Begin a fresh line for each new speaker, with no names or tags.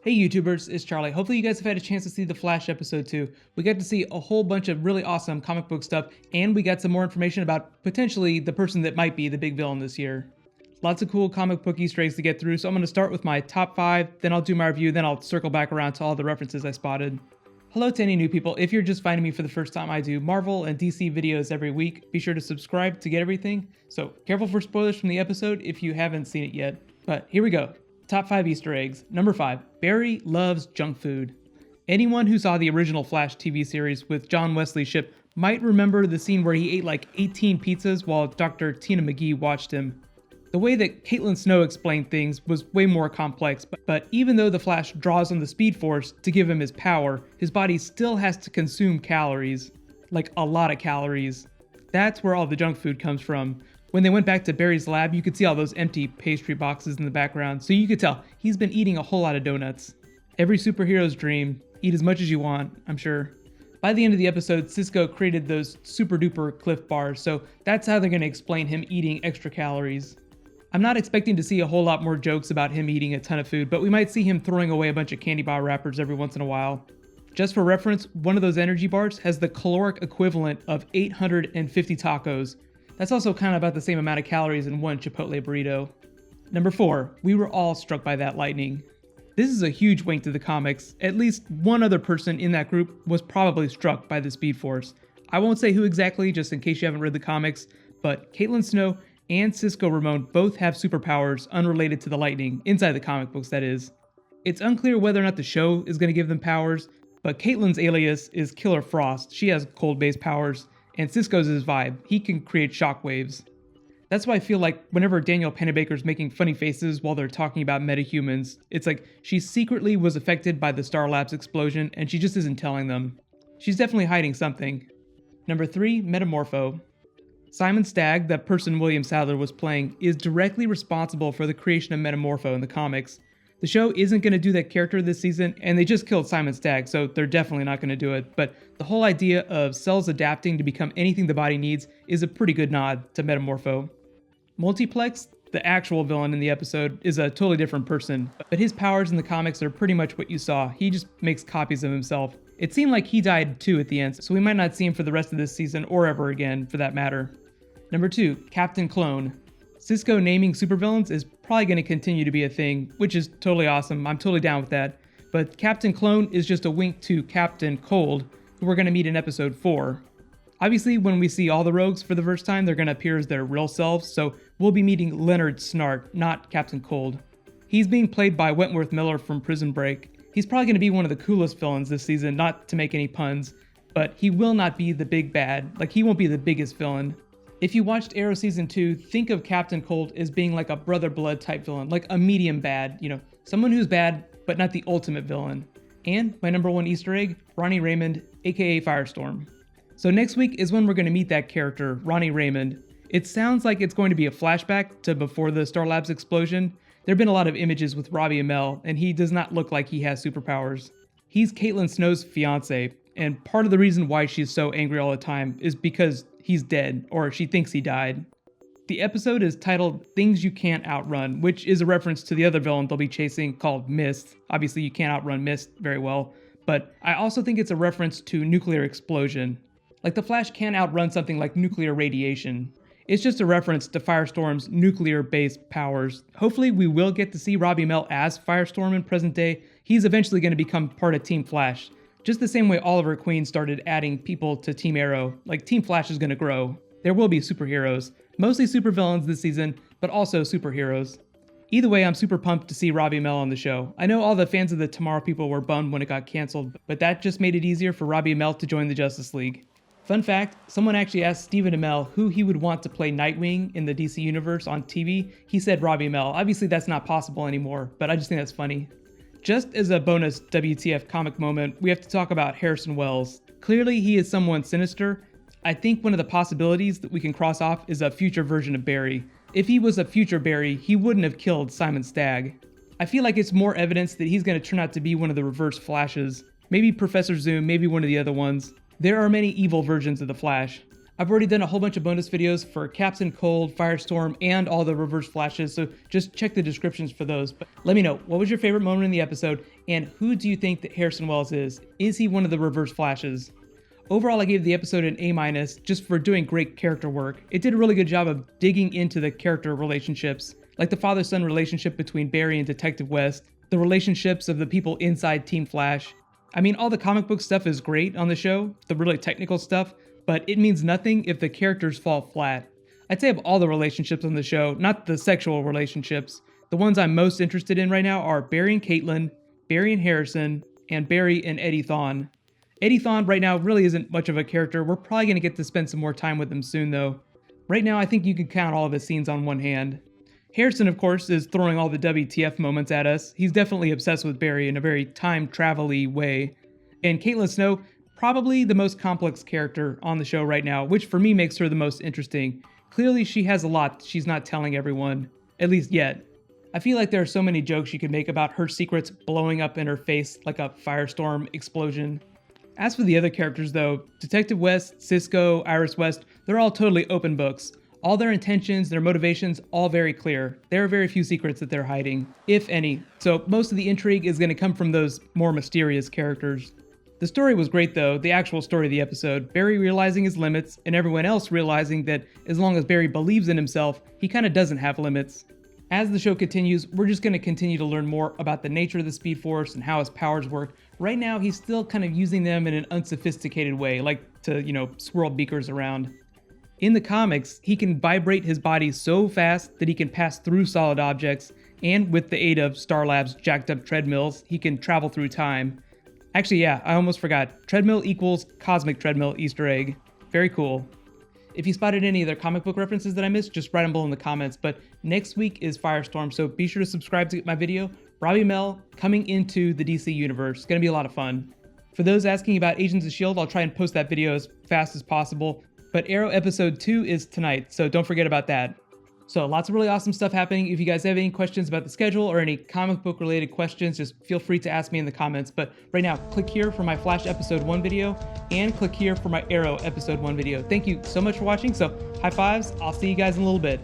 Hey YouTubers, it's Charlie. Hopefully you guys have had a chance to see the Flash episode 2. We got to see a whole bunch of really awesome comic book stuff, and we got some more information about potentially the person that might be the big villain this year. Lots of cool comic book Easter eggs to get through, so I'm going to start with my top 5, then I'll do my review, then I'll circle back around to all the references I spotted. Hello to any new people. If you're just finding me for the first time, I do Marvel and DC videos every week. Be sure to subscribe to get everything. So careful for spoilers from the episode if you haven't seen it yet. But here we go. Top 5 Easter eggs. Number 5, Barry loves junk food. Anyone who saw the original Flash TV series with John Wesley Shipp might remember the scene where he ate like 18 pizzas while Dr. Tina McGee watched him. The way that Caitlin Snow explained things was way more complex, but even though the Flash draws on the Speed Force to give him his power, his body still has to consume calories. Like a lot of calories. That's where all the junk food comes from. When they went back to Barry's lab, you could see all those empty pastry boxes in the background, so you could tell he's been eating a whole lot of donuts. Every superhero's dream, eat as much as you want, I'm sure. By the end of the episode, Cisco created those super duper Cliff bars, so that's how they're going to explain him eating extra calories. I'm not expecting to see a whole lot more jokes about him eating a ton of food, but we might see him throwing away a bunch of candy bar wrappers every once in a while. Just for reference, one of those energy bars has the caloric equivalent of 850 tacos. That's also kind of about the same amount of calories in one Chipotle burrito. Number 4, we were all struck by that lightning. This is a huge wink to the comics. At least one other person in that group was probably struck by the Speed Force. I won't say who exactly, just in case you haven't read the comics, but Caitlin Snow and Cisco Ramon both have superpowers unrelated to the lightning, inside the comic books that is. It's unclear whether or not the show is going to give them powers, but Caitlin's alias is Killer Frost. She has cold-based powers, and Cisco's is Vibe. He can create shockwaves. That's why I feel like whenever Danielle Panabaker's making funny faces while they're talking about metahumans, it's like she secretly was affected by the Star Labs explosion and she just isn't telling them. She's definitely hiding something. Number 3, Metamorpho. Simon Stagg, that person William Sadler was playing, is directly responsible for the creation of Metamorpho in the comics. The show isn't going to do that character this season, and they just killed Simon Stagg, so they're definitely not going to do it, but the whole idea of cells adapting to become anything the body needs is a pretty good nod to Metamorpho. Multiplex, the actual villain in the episode, is a totally different person, but his powers in the comics are pretty much what you saw. He just makes copies of himself. It seemed like he died too at the end, so we might not see him for the rest of this season or ever again, for that matter. Number 2, Captain Clone. Cisco naming supervillains is probably going to continue to be a thing, which is totally awesome. I'm totally down with that. But Captain Clone is just a wink to Captain Cold, who we're going to meet in episode 4. Obviously, when we see all the rogues for the first time, they're going to appear as their real selves, so we'll be meeting Leonard Snart, not Captain Cold. He's being played by Wentworth Miller from Prison Break. He's probably going to be one of the coolest villains this season, not to make any puns, but he will not be the big bad. Like, he won't be the biggest villain. If you watched Arrow Season 2, think of Captain Cold as being like a Brother Blood type villain, like a medium bad, someone who's bad, but not the ultimate villain. And my number 1 Easter egg, Ronnie Raymond, aka Firestorm. So next week is when we're going to meet that character, Ronnie Raymond. It sounds like it's going to be a flashback to before the Star Labs explosion. There have been a lot of images with Robbie Amell, and he does not look like he has superpowers. He's Caitlin Snow's fiance, and part of the reason why she's so angry all the time is because he's dead, or she thinks he died. The episode is titled Things You Can't Outrun, which is a reference to the other villain they'll be chasing called Mist. Obviously you can't outrun Mist very well, but I also think it's a reference to nuclear explosion. Like the Flash can't outrun something like nuclear radiation. It's just a reference to Firestorm's nuclear-based powers. Hopefully we will get to see Robbie Amell as Firestorm in present day. He's eventually going to become part of Team Flash. Just the same way Oliver Queen started adding people to Team Arrow, like Team Flash is going to grow. There will be superheroes, mostly supervillains this season, but also superheroes. Either way, I'm super pumped to see Robbie Amell on the show. I know all the fans of the Tomorrow People were bummed when it got canceled, but that just made it easier for Robbie Amell to join the Justice League. Fun fact, someone actually asked Stephen Amell who he would want to play Nightwing in the DC Universe on TV. He said Robbie Amell. Obviously that's not possible anymore, but I just think that's funny. Just as a bonus WTF comic moment, we have to talk about Harrison Wells. Clearly he is someone sinister. I think one of the possibilities that we can cross off is a future version of Barry. If he was a future Barry, he wouldn't have killed Simon Stagg. I feel like it's more evidence that he's going to turn out to be one of the reverse Flashes. Maybe Professor Zoom, maybe one of the other ones. There are many evil versions of the Flash. I've already done a whole bunch of bonus videos for Captain Cold, Firestorm, and all the Reverse Flashes, so just check the descriptions for those. But let me know, what was your favorite moment in the episode, and who do you think that Harrison Wells is? Is he one of the Reverse Flashes? Overall, I gave the episode an A- just for doing great character work. It did a really good job of digging into the character relationships, like the father-son relationship between Barry and Detective West, the relationships of the people inside Team Flash. I mean, all the comic book stuff is great on the show, the really technical stuff, but it means nothing if the characters fall flat. I'd say of all the relationships on the show, not the sexual relationships, the ones I'm most interested in right now are Barry and Caitlin, Barry and Harrison, and Barry and Eddie Thawne. Eddie Thawne right now really isn't much of a character. We're probably going to get to spend some more time with him soon though. Right now I think you can count all of his scenes on one hand. Harrison, of course, is throwing all the WTF moments at us. He's definitely obsessed with Barry in a very time-travel-y way. And Caitlin Snow, probably the most complex character on the show right now, which for me makes her the most interesting. Clearly she has a lot she's not telling everyone, at least yet. I feel like there are so many jokes you could make about her secrets blowing up in her face like a firestorm explosion. As for the other characters though, Detective West, Cisco, Iris West, they're all totally open books. All their intentions, their motivations, all very clear. There are very few secrets that they're hiding, if any. So most of the intrigue is going to come from those more mysterious characters. The story was great though, the actual story of the episode. Barry realizing his limits, and everyone else realizing that as long as Barry believes in himself, he kind of doesn't have limits. As the show continues, we're just going to continue to learn more about the nature of the Speed Force and how his powers work. Right now, he's still kind of using them in an unsophisticated way, like to, swirl beakers around. In the comics, he can vibrate his body so fast that he can pass through solid objects, and with the aid of Star Labs' jacked up treadmills, he can travel through time. Actually, yeah, I almost forgot. Treadmill equals cosmic treadmill Easter egg. Very cool. If you spotted any other comic book references that I missed, just write them below in the comments. But next week is Firestorm, so be sure to subscribe to get my video. Robbie Amell coming into the DC universe. It's going to be a lot of fun. For those asking about Agents of S.H.I.E.L.D., I'll try and post that video as fast as possible. But Arrow episode 2 is tonight, so don't forget about that. So lots of really awesome stuff happening. If you guys have any questions about the schedule or any comic book related questions, just feel free to ask me in the comments. But right now, click here for my Flash episode 1 video and click here for my Arrow episode 1 video. Thank you so much for watching. So high fives. I'll see you guys in a little bit.